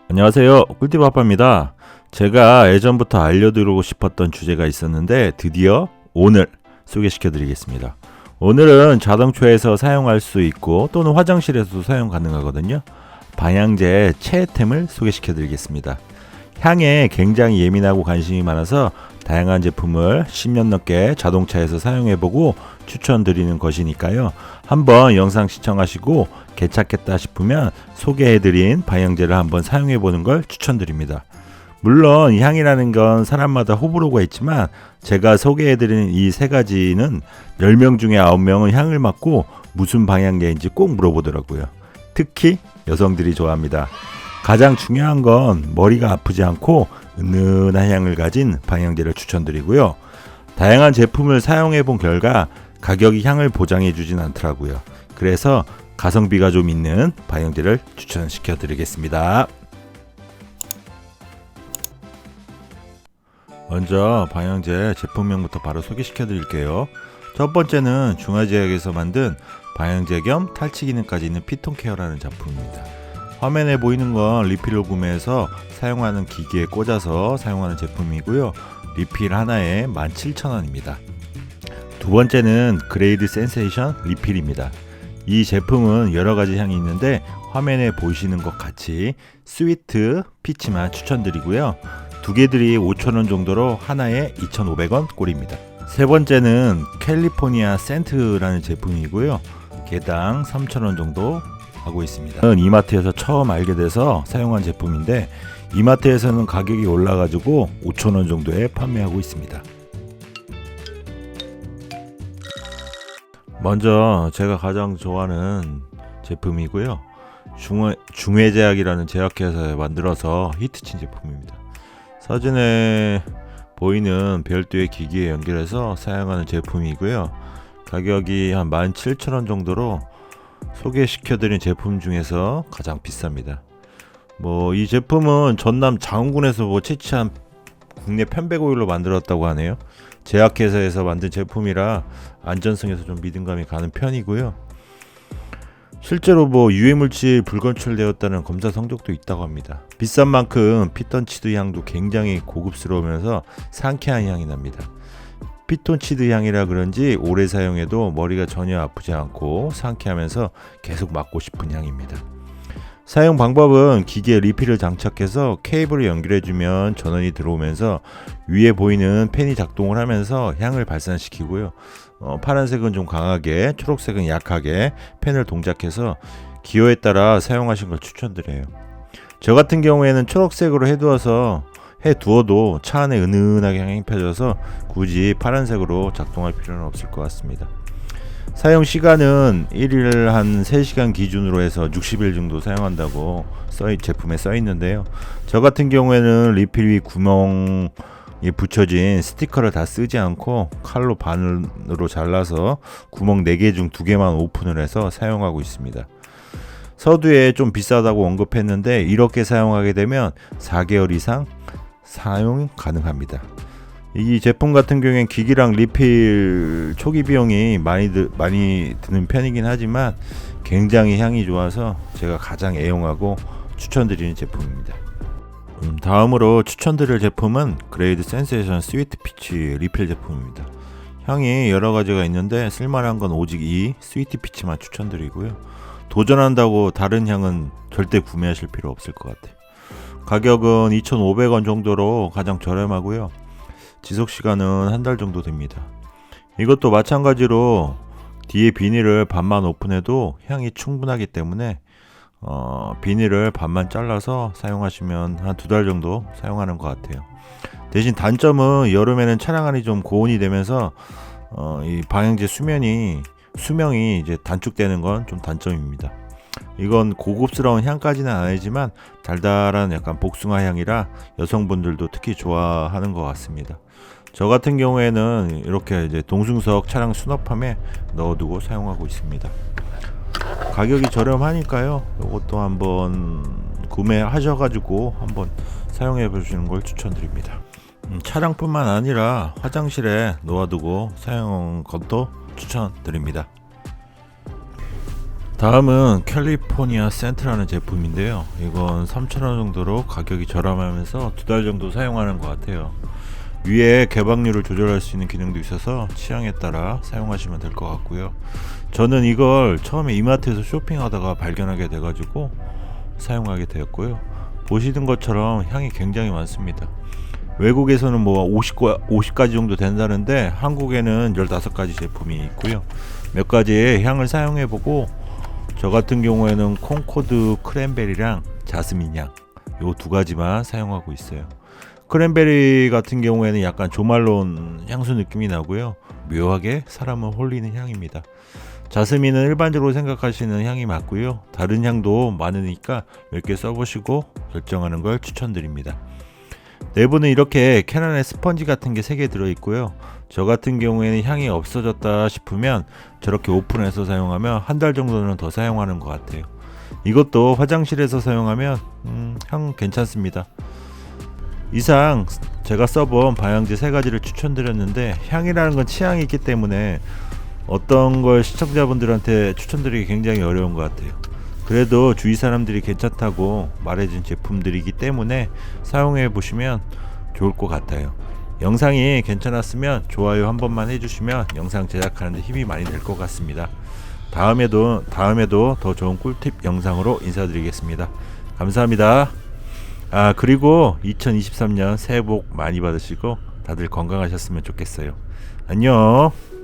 안녕하세요. 꿀팁 아빠입니다. 제가 예전부터 알려드리고 싶었던 주제가 있었는데 드디어 오늘 소개시켜 드리겠습니다. 오늘은 자동차에서 사용할 수 있고 또는 화장실에서도 사용 가능하거든요. 방향제 체템을 소개시켜 드리겠습니다. 향에 굉장히 예민하고 관심이 많아서 다양한 제품을 10년 넘게 자동차에서 사용해보고 추천드리는 것이니까요. 한번 영상 시청하시고 괜찮겠다 싶으면 소개해드린 방향제를 한번 사용해보는 걸 추천드립니다. 물론 이 향이라는 건 사람마다 호불호가 있지만 제가 소개해드리는 이 세 가지는 10명 중에 9명은 향을 맡고 무슨 방향제인지 꼭 물어보더라고요. 특히 여성들이 좋아합니다. 가장 중요한 건 머리가 아프지 않고 은은한 향을 가진 방향제를 추천드리고요. 다양한 제품을 사용해 본 결과 가격이 향을 보장해 주진 않더라고요. 그래서 가성비가 좀 있는 방향제를 추천시켜 드리겠습니다. 먼저 방향제 제품명부터 바로 소개시켜 드릴게요. 첫 번째는 중화제약에서 만든 방향제 겸 탈취 기능까지 있는 피톤케어라는 제품입니다. 화면에 보이는 건 리필을 구매해서 사용하는 기기에 꽂아서 사용하는 제품이고요. 리필 하나에 17,000원입니다. 두 번째는 그레이드 센세이션 리필입니다. 이 제품은 여러가지 향이 있는데 화면에 보이시는 것 같이 스위트 피치만 추천드리고요. 두 개들이 5,000원 정도로 하나에 2,500원 꼴입니다. 세 번째는 캘리포니아 센트라는 제품이고요. 개당 3,000원 정도 하고 있습니다. 이마트에서 처음 알게 돼서 사용한 제품인데 이마트에서는 가격이 올라가지고 5,000원 정도에 판매하고 있습니다. 먼저 제가 가장 좋아하는 제품이고요. 중외제약이라는 제약회사에 만들어서 히트친 제품입니다. 사진에 보이는 별도의 기기에 연결해서 사용하는 제품이고요. 가격이 한 17,000원 정도로 소개시켜드린 제품 중에서 가장 비쌉니다. 이 제품은 전남 장군에서 채취한 국내 편백 오일로 만들었다고 하네요. 제약회사에서 만든 제품이라 안전성에서 좀 믿음감이 가는 편이고요. 실제로 유해물질 불검출되었다는 검사 성적도 있다고 합니다. 비싼 만큼 피톤치드 향도 굉장히 고급스러우면서 상쾌한 향이 납니다. 피톤치드 향이라 그런지 오래 사용해도 머리가 전혀 아프지 않고 상쾌하면서 계속 맡고 싶은 향입니다. 사용 방법은 기기에 리필을 장착해서 케이블을 연결해주면 전원이 들어오면서 위에 보이는 팬이 작동을 하면서 향을 발산시키고요. 파란색은 좀 강하게, 초록색은 약하게 팬을 동작해서 기호에 따라 사용하신 걸 추천드려요. 저 같은 경우에는 초록색으로 해두어도 차 안에 은은하게 향이 펴져서 굳이 파란색으로 작동할 필요는 없을 것 같습니다. 사용 시간은 1일 한 3시간 기준으로 해서 60일 정도 사용한다고 제품에 써 있는데요. 저 같은 경우에는 리필 위 구멍에 붙여진 스티커를 다 쓰지 않고 칼로 반으로 잘라서 구멍 4개 중 2개만 오픈을 해서 사용하고 있습니다. 서두에 좀 비싸다고 언급했는데 이렇게 사용하게 되면 4개월 이상 사용 가능합니다. 이 제품 같은 경우엔 기기랑 리필 초기 비용이 많이 드는 편이긴 하지만 굉장히 향이 좋아서 제가 가장 애용하고 추천드리는 제품입니다. 다음으로 추천드릴 제품은 그레이드 센세이션 스위트 피치 리필 제품입니다. 향이 여러 가지가 있는데 쓸만한 건 오직 이 스위트 피치만 추천드리고요. 도전한다고 다른 향은 절대 구매하실 필요 없을 것 같아요. 가격은 2,500원 정도로 가장 저렴하고요. 지속시간은 한 달 정도 됩니다. 이것도 마찬가지로 뒤에 비닐을 반만 오픈해도 향이 충분하기 때문에 비닐을 반만 잘라서 사용하시면 한 2달 정도 사용하는 것 같아요. 대신 단점은 여름에는 차량 안이 좀 고온이 되면서 이 방향제 수명이 이제 단축되는 건 좀 단점입니다. 이건 고급스러운 향까지는 아니지만 달달한 약간 복숭아 향이라 여성분들도 특히 좋아하는 것 같습니다. 저 같은 경우에는 이렇게 이제 동승석 차량 수납함에 넣어두고 사용하고 있습니다. 가격이 저렴하니까요. 이것도 한번 구매하셔가지고 한번 사용해 보시는 걸 추천드립니다. 차량뿐만 아니라 화장실에 놓아두고 사용한 것도 추천드립니다. 다음은 캘리포니아 센트라는 제품인데요. 이건 3,000원 정도로 가격이 저렴하면서 2달 정도 사용하는 것 같아요. 위에 개방률을 조절할 수 있는 기능도 있어서 취향에 따라 사용하시면 될 것 같고요. 저는 이걸 처음에 이마트에서 쇼핑하다가 발견하게 돼가지고 사용하게 되었고요. 보시는 것처럼 향이 굉장히 많습니다. 외국에서는 뭐 50가지 정도 된다는데 한국에는 15가지 제품이 있고요. 몇 가지의 향을 사용해보고 저 같은 경우에는 콩코드 크랜베리랑 자스민 향 요 2가지만 사용하고 있어요. 크랜베리 같은 경우에는 약간 조말론 향수 느낌이 나고요. 묘하게 사람을 홀리는 향입니다. 자스민은 일반적으로 생각하시는 향이 맞고요. 다른 향도 많으니까 몇 개 써보시고 결정하는 걸 추천드립니다. 내부는 이렇게 캐논의 스펀지 같은 게 3개 들어있고요. 저 같은 경우에는 향이 없어졌다 싶으면 저렇게 오픈해서 사용하면 한 달 정도는 더 사용하는 것 같아요. 이것도 화장실에서 사용하면 향 괜찮습니다. 이상 제가 써본 방향제 3가지를 추천드렸는데 향이라는 건 취향이 있기 때문에 어떤 걸 시청자분들한테 추천드리기 굉장히 어려운 것 같아요. 그래도 주위 사람들이 괜찮다고 말해준 제품들이기 때문에 사용해 보시면 좋을 것 같아요. 영상이 괜찮았으면 좋아요 한 번만 해주시면 영상 제작하는데 힘이 많이 될 것 같습니다. 다음에도 더 좋은 꿀팁 영상으로 인사드리겠습니다. 감사합니다. 그리고 2023년 새해 복 많이 받으시고 다들 건강하셨으면 좋겠어요. 안녕.